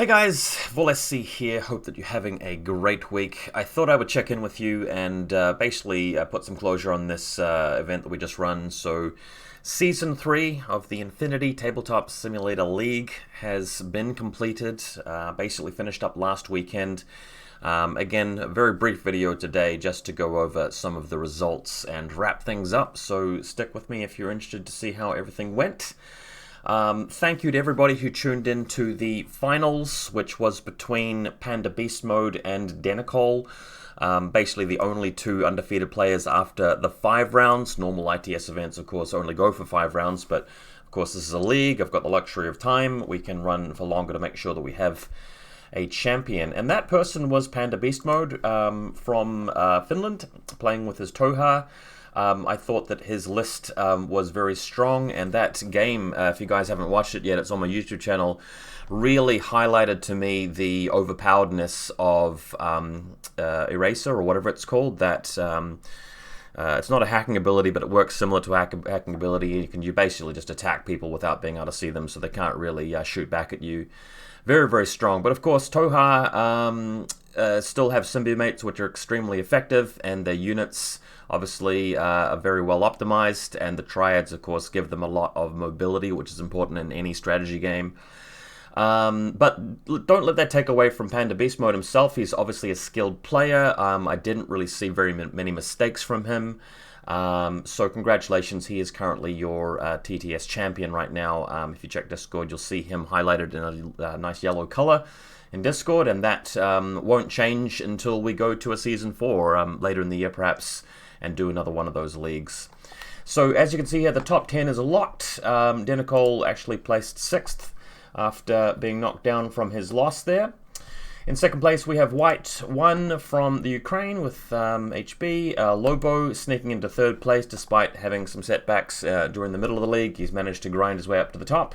Hey guys, VaulSC here. Hope that you're having a great week. I thought I would check in with you and basically put some closure on this event that we just run. So, Season 3 of the Infinity Tabletop Simulator League has been completed, basically finished up last weekend. Again, a very brief video today just to go over some of the results and wrap things up. So, stick with me if you're interested to see how everything went. Thank you to everybody who tuned in to the finals, which was between Panda Beast Mode and Denicol. Basically the only two undefeated players after the 5 rounds. Normal ITS events, of course, only go for 5 rounds, but of course this is a league. I've got the luxury of time. We can run for longer to make sure that we have a champion. And that person was Panda Beast Mode from Finland, playing with his Toha. I thought that his list was very strong, and that game, if you guys haven't watched it yet, it's on my YouTube channel, really highlighted to me the overpoweredness of Eraser, or whatever it's called. That it's not a hacking ability, but it works similar to hacking ability. You basically just attack people without being able to see them, so they can't really shoot back at you. Very, very strong. But of course, Toha still have Symbiomates, which are extremely effective, and their units obviously are very well optimized, and the Triads, of course, give them a lot of mobility, which is important in any strategy game. But don't let that take away from Panda Beast Mode himself. He's obviously a skilled player. I didn't really see very many mistakes from him. So congratulations, he is currently your TTS champion right now. If you check Discord, you'll see him highlighted in a nice yellow color in Discord, and that won't change until we go to a Season 4 later in the year perhaps, and do another one of those leagues. So as you can see here, the top 10 is locked. Denicol actually placed 6th after being knocked down from his loss there. In second place, we have White 1 from the Ukraine with HB. Lobo sneaking into 3rd place despite having some setbacks during the middle of the league. He's managed to grind his way up to the top.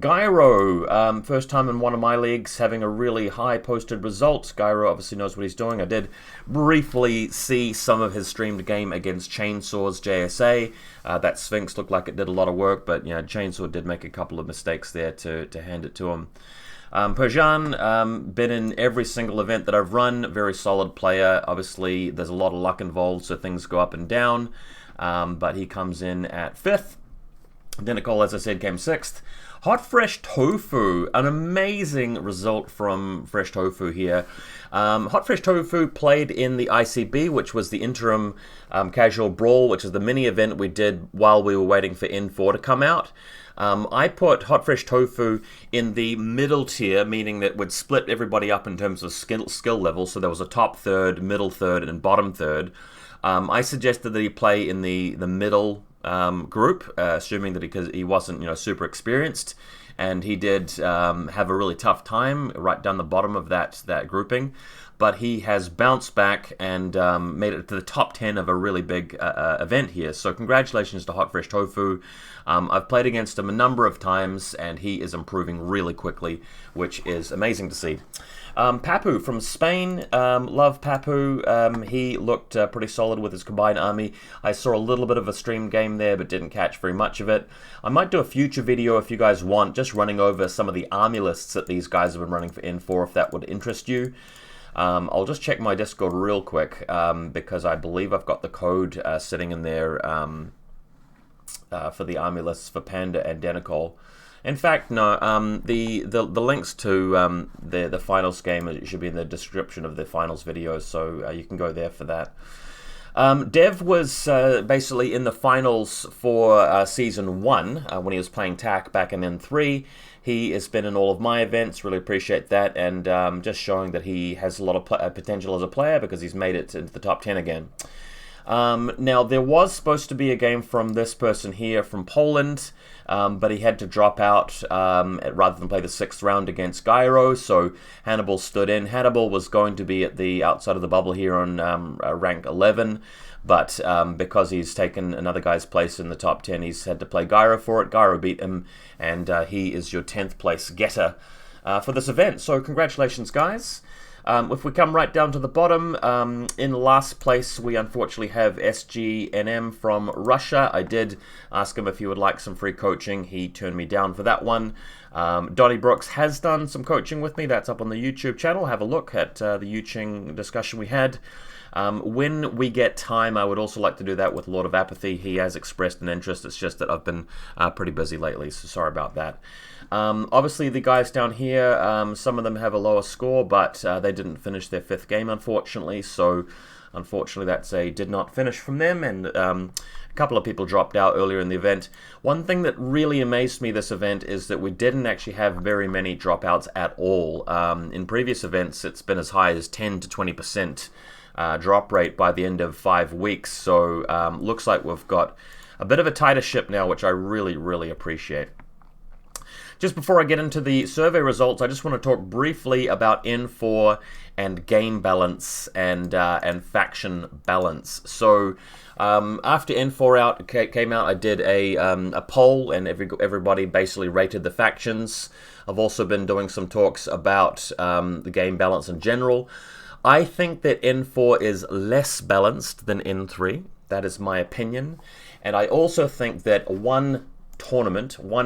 Gyro, first time in one of my leagues, having a really high posted result. Gyro obviously knows what he's doing. I did briefly see some of his streamed game against Chainsaws JSA. That Sphinx looked like it did a lot of work, but Chainsaw did make a couple of mistakes there to hand it to him. Perjan, been in every single event that I've run, very solid player. Obviously, there's a lot of luck involved, so things go up and down, but he comes in at 5th. Denicol, as I said, came 6th. Hot Fresh Tofu, an amazing result from Fresh Tofu here. Hot Fresh Tofu played in the ICB, which was the interim casual brawl, which is the mini event we did while we were waiting for N4 to come out. I put Hot Fresh Tofu in the middle tier, meaning that would split everybody up in terms of skill level, so there was a top 3rd, middle 3rd, and bottom 3rd. I suggested that he play in the middle group, assuming that he wasn't super experienced, and he did have a really tough time right down the bottom of that grouping, but he has bounced back and made it to the top 10 of a really big event here. So congratulations to Hot Fresh Tofu. I've played against him a number of times, and he is improving really quickly, which is amazing to see. Papu from Spain, love Papu. He looked pretty solid with his combined army. I saw a little bit of a stream game there, but didn't catch very much of it. I might do a future video if you guys want, just running over some of the army lists that these guys have been running for N4, if that would interest you. I'll just check my Discord real quick, because I believe I've got the code sitting in there for the army lists for Panda and Denicol. In fact, no, the links to the finals game should be in the description of the finals video, so you can go there for that. Dev was basically in the finals for Season 1 when he was playing TAC back in N3. He has been in all of my events, really appreciate that, and just showing that he has a lot of potential as a player because he's made it into the top 10 again. Now, there was supposed to be a game from this person here from Poland, but he had to drop out rather than play the 6th round against Gyro, so Hannibal stood in. Hannibal was going to be at the outside of the bubble here on rank 11, but because he's taken another guy's place in the top 10, he's had to play Gyro for it. Gyro beat him, and he is your 10th place getter for this event, so congratulations, guys. If we come right down to the bottom, in last place we unfortunately have SGNM from Russia. I did ask him if he would like some free coaching. He turned me down for that one. Donnie Brooks has done some coaching with me. That's up on the YouTube channel. Have a look at the Yuching discussion we had. When we get time, I would also like to do that with Lord of Apathy. He has expressed an interest. It's just that I've been pretty busy lately, so sorry about that. Obviously, the guys down here, some of them have a lower score, but they didn't finish their 5th game, unfortunately. So, unfortunately, that's a did not finish from them, and a couple of people dropped out earlier in the event. One thing that really amazed me this event is that we didn't actually have very many dropouts at all. In previous events, it's been as high as 10 to 20% drop rate by the end of 5 weeks. So, looks like we've got a bit of a tighter ship now, which I really, really appreciate. Just before I get into the survey results, I just want to talk briefly about N4 and game balance and faction balance. So after N4 came out, I did a poll, and everybody basically rated the factions. I've also been doing some talks about the game balance in general. I think that N4 is less balanced than N3. That is my opinion. And I also think that one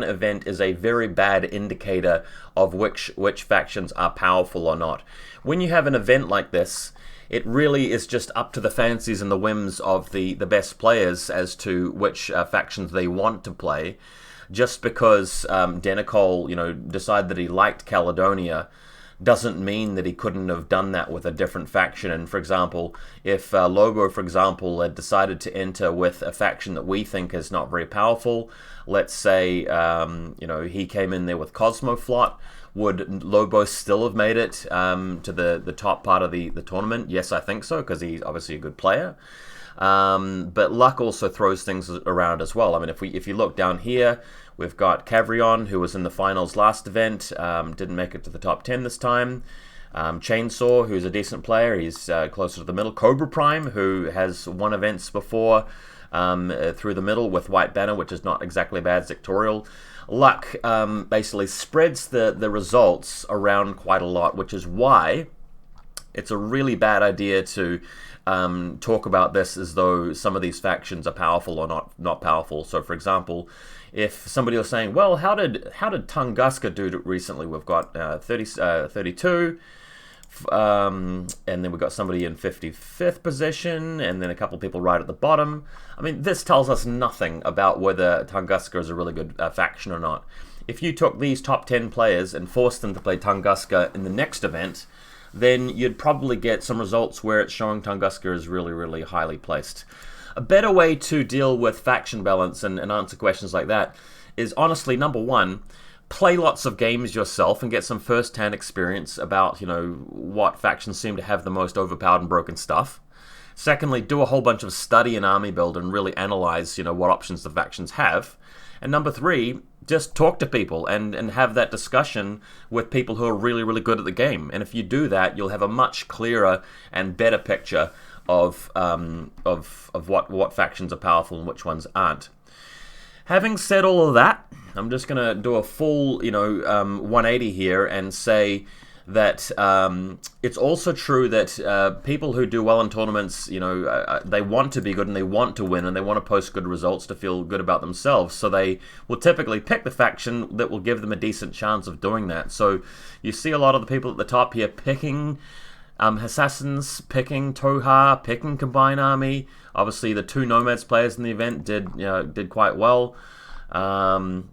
event is a very bad indicator of which factions are powerful or not. When you have an event like this, it really is just up to the fancies and the whims of the best players as to which factions they want to play. Just because Denicol, decided that he liked Caledonia doesn't mean that he couldn't have done that with a different faction. And for example, if Lobo, for example, had decided to enter with a faction that we think is not very powerful, let's say, he came in there with Cosmoflot, would Lobo still have made it to the top part of the tournament? Yes, I think so, because he's obviously a good player. But luck also throws things around as well. I mean, if you look down here, we've got Cavrion, who was in the finals last event, didn't make it to the top 10 this time. Chainsaw, who's a decent player, he's closer to the middle. Cobra Prime, who has won events before through the middle with White Banner, which is not exactly bad sectorial. Luck basically spreads the results around quite a lot, which is why it's a really bad idea to talk about this as though some of these factions are powerful or not powerful. So, for example, if somebody was saying, well, how did Tunguska do recently? We've got 32, and then we've got somebody in 55th position, and then a couple of people right at the bottom. I mean, this tells us nothing about whether Tunguska is a really good faction or not. If you took these top 10 players and forced them to play Tunguska in the next event, then you'd probably get some results where it's showing Tunguska is really, really highly placed. A better way to deal with faction balance and answer questions like that is, honestly, number one, play lots of games yourself and get some first-hand experience about, what factions seem to have the most overpowered and broken stuff. Secondly, do a whole bunch of study and army build and really analyze, what options the factions have. And number three, just talk to people and have that discussion with people who are really, really good at the game. And if you do that, you'll have a much clearer and better picture of what factions are powerful and which ones aren't. Having said all of that, I'm just going to do a full 180 here and say that it's also true that people who do well in tournaments, they want to be good and they want to win and they want to post good results to feel good about themselves. So they will typically pick the faction that will give them a decent chance of doing that. So you see a lot of the people at the top here picking Assassins, picking Toha, picking Combined Army. Obviously, the 2 Nomads players in the event did quite well. And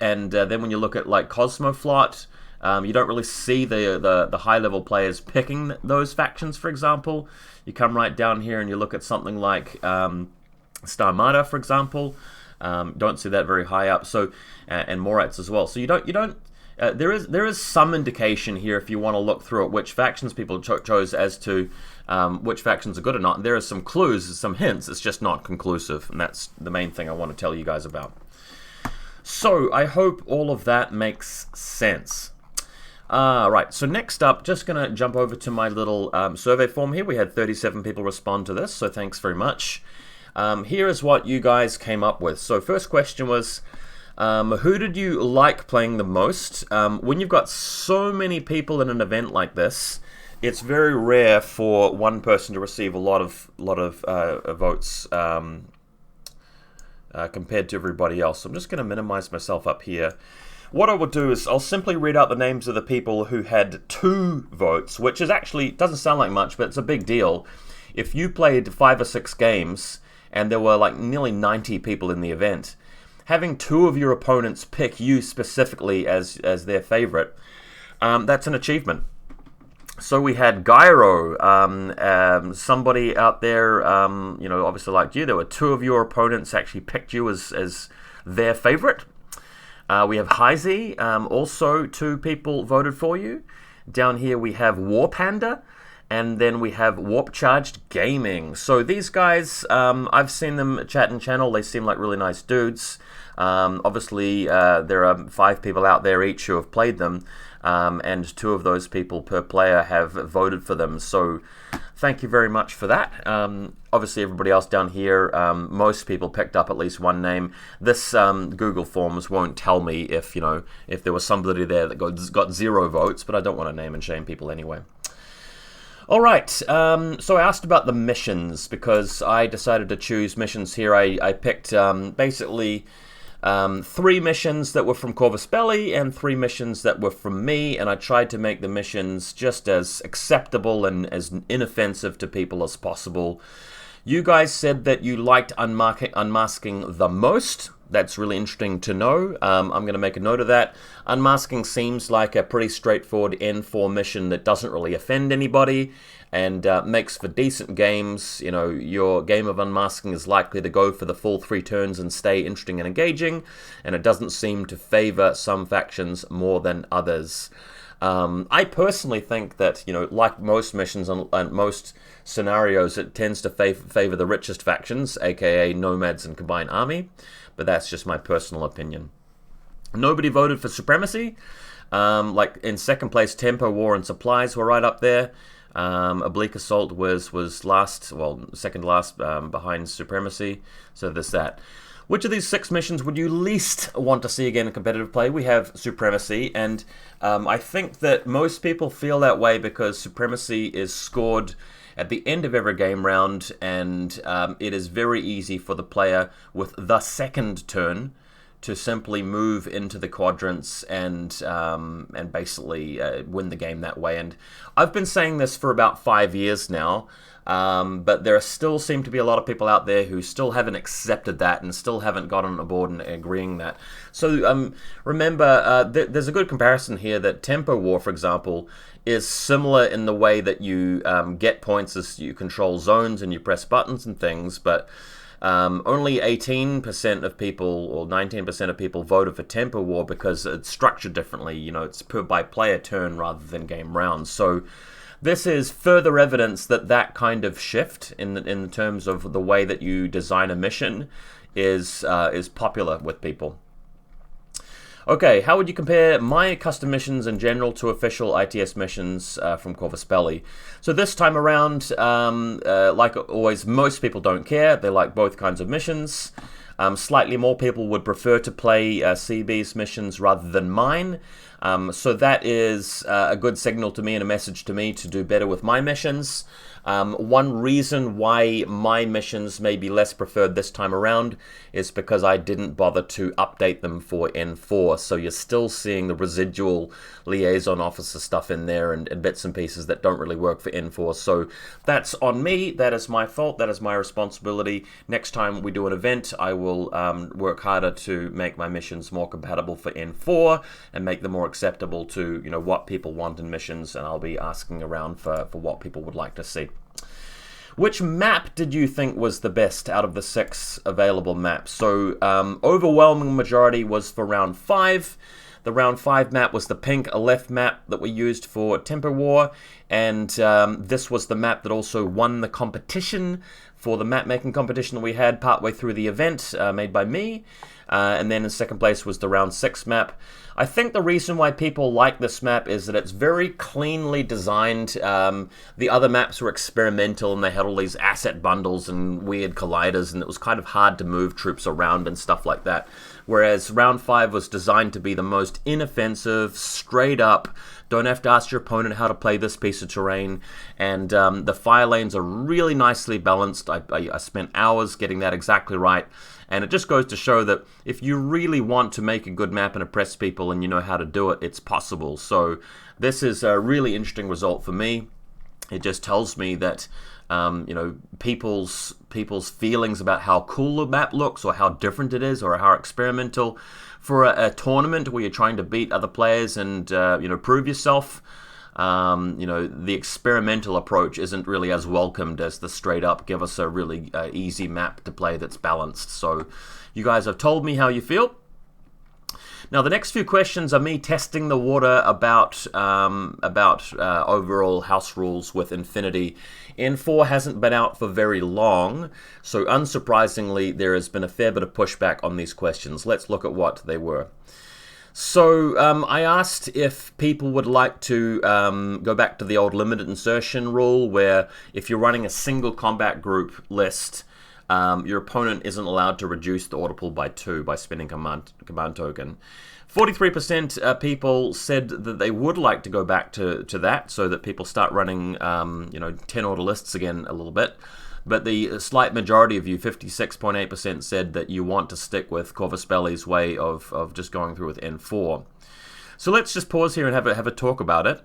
then when you look at like Cosmoflot, you don't really see the high-level players picking those factions, for example. You come right down here and you look at something like Starmada, for example. Don't see that very high up. So and Moratz as well. So you don't. There is some indication here if you want to look through it which factions people chose as to which factions are good or not. And there are some clues, some hints. It's just not conclusive, and that's the main thing I want to tell you guys about. So I hope all of that makes sense. Right, so next up, just going to jump over to my little survey form here. We had 37 people respond to this, so thanks very much. Here is what you guys came up with. So first question was, who did you like playing the most? When you've got so many people in an event like this, it's very rare for one person to receive a lot of votes compared to everybody else. So I'm just going to minimize myself up here. What I will do is I'll simply read out the names of the people who had 2 votes, which is actually, doesn't sound like much, but it's a big deal. If you played 5 or 6 games, and there were like nearly 90 people in the event, having 2 of your opponents pick you specifically as their favorite, that's an achievement. So we had Gyro, somebody out there, obviously like you. There were 2 of your opponents actually picked you as their favorite. We have Heisey, also 2 people voted for you. Down here we have War Panda, and then we have Warp Charged Gaming. So these guys, I've seen them chat and channel. They seem like really nice dudes. Obviously, there are 5 people out there each who have played them, and 2 of those people per player have voted for them. So thank you very much for that. Obviously, everybody else down here, most people picked up at least one name. This Google Forms won't tell me if there was somebody there that got 0 votes, but I don't want to name and shame people anyway. All right, so I asked about the missions because I decided to choose missions here. I picked basically 3 missions that were from Corvus Belli and 3 missions that were from me, and I tried to make the missions just as acceptable and as inoffensive to people as possible. You guys said that you liked unmasking the most. That's really interesting to know. I'm going to make a note of that. Unmasking seems like a pretty straightforward N4 mission that doesn't really offend anybody and makes for decent games. Your game of unmasking is likely to go for the full 3 turns and stay interesting and engaging, and it doesn't seem to favor some factions more than others. I personally think that, like most missions and most scenarios, it tends to favor the richest factions, aka Nomads and Combined Army, but that's just my personal opinion. Nobody voted for Supremacy. Like in second place, Tempo, War, and Supplies were right up there. Oblique Assault was last, second last behind Supremacy, so there's that. Which of these 6 missions would you least want to see again in competitive play? We have Supremacy, and I think that most people feel that way because Supremacy is scored at the end of every game round, and it is very easy for the player with the second turn to simply move into the quadrants and basically win the game that way. And I've been saying this for about 5 years now, but there still seem to be a lot of people out there who still haven't accepted that and still haven't gotten on board and agreeing that. So remember, there's a good comparison here that Tempo War, for example, is similar in the way that you get points as you control zones and you press buttons and things, but only 18% of people or 19% of people voted for Tempo War because it's structured differently. It's by player turn rather than game round. So this is further evidence that kind of shift in terms of the way that you design a mission is popular with people. Okay, how would you compare my custom missions in general to official ITS missions from Corvus Belli? So this time around, like always, most people don't care. They like both kinds of missions. Slightly more people would prefer to play CB's missions rather than mine. So that is a good signal to me and a message to me to do better with my missions. One reason why my missions may be less preferred this time around is because I didn't bother to update them for N4, so you're still seeing the residual liaison officer stuff in there and bits and pieces that don't really work for N4, so that's on me, that is my fault, that is my responsibility. Next time we do an event, I will work harder to make my missions more compatible for N4 and make them more acceptable to what people want in missions, and I'll be asking around for what people would like to see. Which map did you think was the best out of the 6 available maps? So overwhelming majority was for round 5. The round 5 map was the pink Aleph map that we used for Tempo War, and this was the map that also won the competition for the map making competition that we had partway through the event, made by me. And then in second place was the round 6 map. I think the reason why people like this map is that it's very cleanly designed. The other maps were experimental and they had all these asset bundles and weird colliders, and it was kind of hard to move troops around and stuff like that. Whereas round 5 was designed to be the most inoffensive, straight up, Don't have to ask your opponent how to play this piece of terrain. And the fire lanes are really nicely balanced. I spent hours getting that exactly right. And it just goes to show that if you really want to make a good map and impress people and you know how to do it, it's possible. So this is a really interesting result for me. It just tells me that people's feelings about how cool the map looks or how different it is or how experimental for a tournament where you're trying to beat other players and prove yourself. The experimental approach isn't really as welcomed as the straight up give us a really easy map to play that's balanced. So you guys have told me how you feel. Now the next few questions are me testing the water about overall house rules with Infinity. N4 hasn't been out for very long, so unsurprisingly there has been a fair bit of pushback on these questions. Let's look at what they were. So I asked if people would like to go back to the old limited insertion rule, where if you're running a single combat group list, your opponent isn't allowed to reduce the order pool by 2 by spending command token. 43% people said that they would like to go back to that, so that people start running 10 order lists again a little bit. But the slight majority of you, 56.8%, said that you want to stick with Corvus Belli's way of just going through with N4. So let's just pause here and have a talk about it.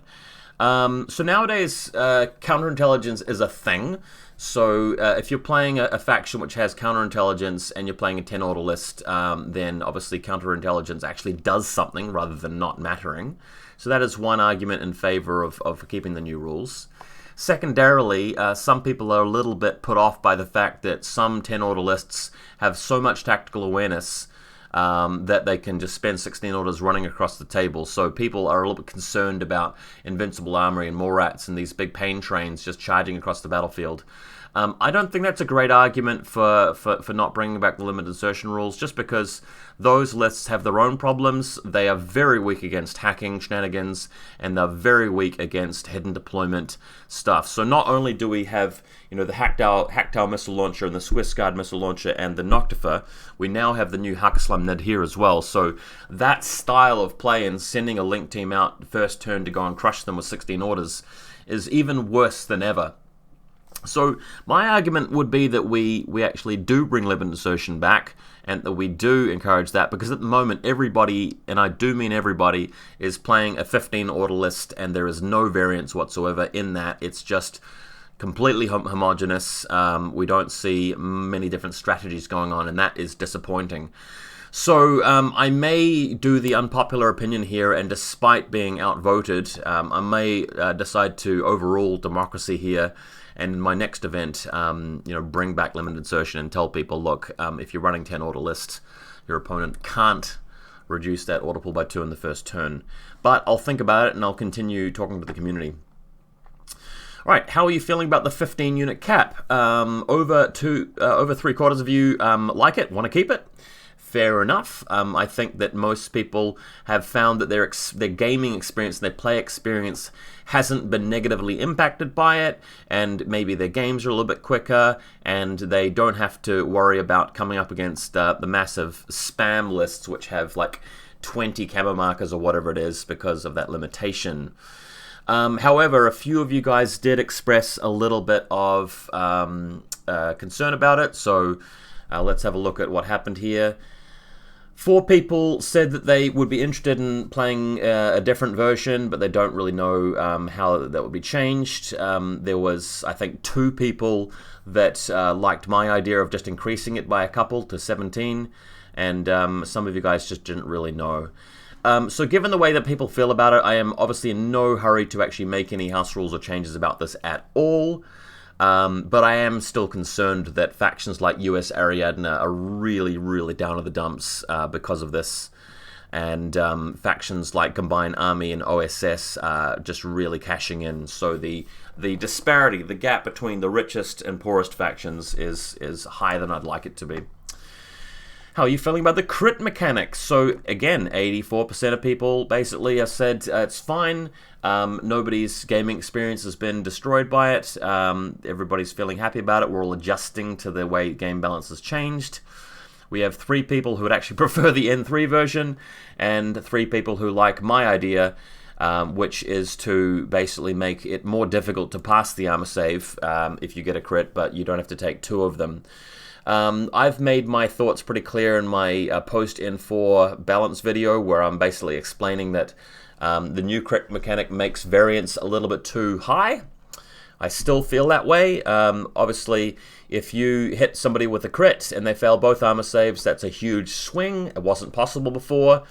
So nowadays, counterintelligence is a thing. So if you're playing a faction which has counterintelligence and you're playing a 10 order list, then obviously counterintelligence actually does something rather than not mattering. So that is one argument in favor of keeping the new rules. Secondarily, some people are a little bit put off by the fact that some 10 order lists have so much tactical awareness that they can just spend 16 orders running across the table. So people are a little bit concerned about Invincible Armory and Morats and these big pain trains just charging across the battlefield. I don't think that's a great argument for not bringing back the limited insertion rules, just because those lists have their own problems. They are very weak against hacking shenanigans, and they're very weak against hidden deployment stuff. So not only do we have the Hacktal missile launcher and the Swiss Guard missile launcher and the Noctifer, we now have the new Hakaslam Nid here as well. So that style of play and sending a link team out first turn to go and crush them with 16 orders is even worse than ever. So my argument would be that we actually do bring limited insertion back, and that we do encourage that, because at the moment everybody, and I do mean everybody, is playing a 15 order list and there is no variance whatsoever in that. It's just completely homogeneous. We don't see many different strategies going on, and that is disappointing. So I may do the unpopular opinion here, and despite being outvoted, I may decide to overrule democracy here, and in my next event, bring back limited insertion and tell people, look, if you're running 10 order lists, your opponent can't reduce that order pool by 2 in the first turn. But I'll think about it, and I'll continue talking to the community. All right, how are you feeling about the 15 unit cap? Over 3/4 of you like it, want to keep it. Fair enough. I think that most people have found that their gaming experience, their play experience, hasn't been negatively impacted by it, and maybe their games are a little bit quicker, and they don't have to worry about coming up against the massive spam lists which have like 20 camo markers or whatever it is because of that limitation. However, a few of you guys did express a little bit of concern about it, so let's have a look at what happened here. 4 people said that they would be interested in playing a different version, but they don't really know how that would be changed. There was, I think, 2 people that liked my idea of just increasing it by a couple to 17, and some of you guys just didn't really know. So given the way that people feel about it, I am obviously in no hurry to actually make any house rules or changes about this at all. But I am still concerned that factions like US Ariadne are really, really down to the dumps because of this. And factions like Combined Army and OSS are just really cashing in. So the disparity, the gap between the richest and poorest factions is higher than I'd like it to be. How are you feeling about the crit mechanics? So again, 84% of people basically have said it's fine. Nobody's gaming experience has been destroyed by it. Everybody's feeling happy about it. We're all adjusting to the way game balance has changed. We have 3 people who would actually prefer the N3 version, and 3 people who like my idea. which is to basically make it more difficult to pass the armor save if you get a crit, but you don't have to take 2 of them. I've made my thoughts pretty clear in my post N4 balance video, where I'm basically explaining that the new crit mechanic makes variance a little bit too high. I still feel that way. Obviously, if you hit somebody with a crit and they fail both armor saves, that's a huge swing. It wasn't possible before.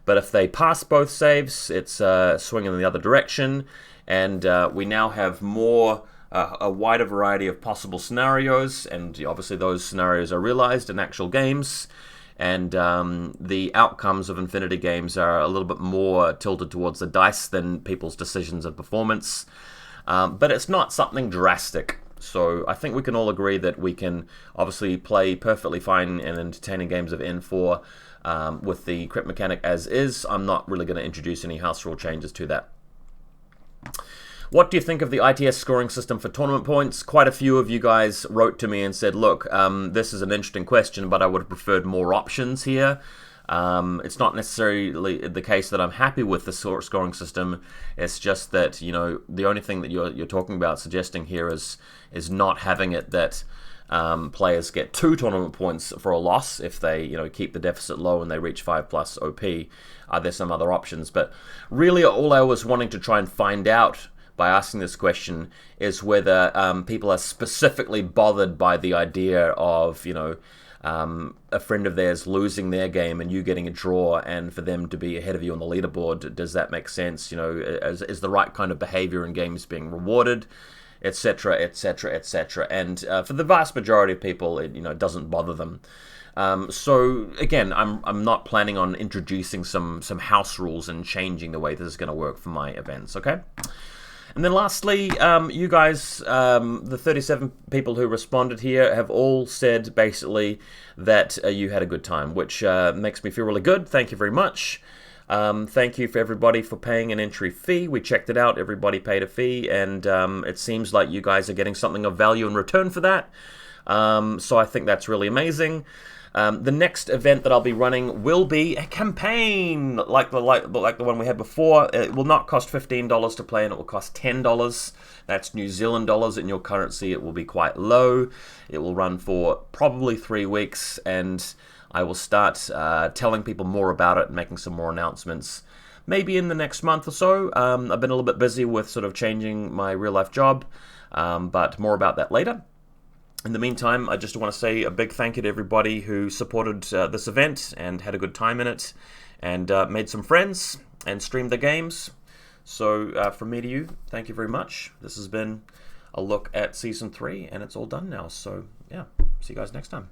But if they pass both saves, it's a swing in the other direction. And we now have a wider variety of possible scenarios. And obviously those scenarios are realized in actual games. And the outcomes of Infinity games are a little bit more tilted towards the dice than people's decisions and performance. But it's not something drastic. So I think we can all agree that we can obviously play perfectly fine and entertaining games of N4 with the crit mechanic as is. I'm not really going to introduce any house rule changes to that. What do you think of the ITS scoring system for tournament points? Quite a few of you guys wrote to me and said, look, this is an interesting question, but I would have preferred more options here. It's not necessarily the case that I'm happy with the scoring system. It's just that, you know, the only thing that you're talking about suggesting here is not having it that players get 2 tournament points for a loss if they, you know, keep the deficit low and they reach 5+ OP. Are there some other options? But really all I was wanting to try and find out by asking this question is whether people are specifically bothered by the idea of, you know, a friend of theirs losing their game and you getting a draw, and for them to be ahead of you on the leaderboard. Does that make sense? You know, is the right kind of behavior in games being rewarded, etc., etc., etc. And for the vast majority of people, it doesn't bother them. So again, I'm not planning on introducing some house rules and changing the way this is going to work for my events. Okay. And then lastly, you guys, the 37 people who responded here have all said basically that you had a good time, which makes me feel really good. Thank you very much. Thank you for everybody for paying an entry fee. We checked it out. Everybody paid a fee, and it seems like you guys are getting something of value in return for that. So I think that's really amazing. The next event that I'll be running will be a campaign, like the one we had before. It will not cost $15 to play, and it will cost $10. That's New Zealand dollars. In your currency, it will be quite low. It will run for probably 3 weeks, and I will start telling people more about it and making some more announcements maybe in the next month or so. I've been a little bit busy with sort of changing my real-life job, but more about that later. In the meantime, I just want to say a big thank you to everybody who supported this event and had a good time in it, and made some friends and streamed the games. So from me to you, thank you very much. This has been a look at Season 3, and it's all done now. So yeah, see you guys next time.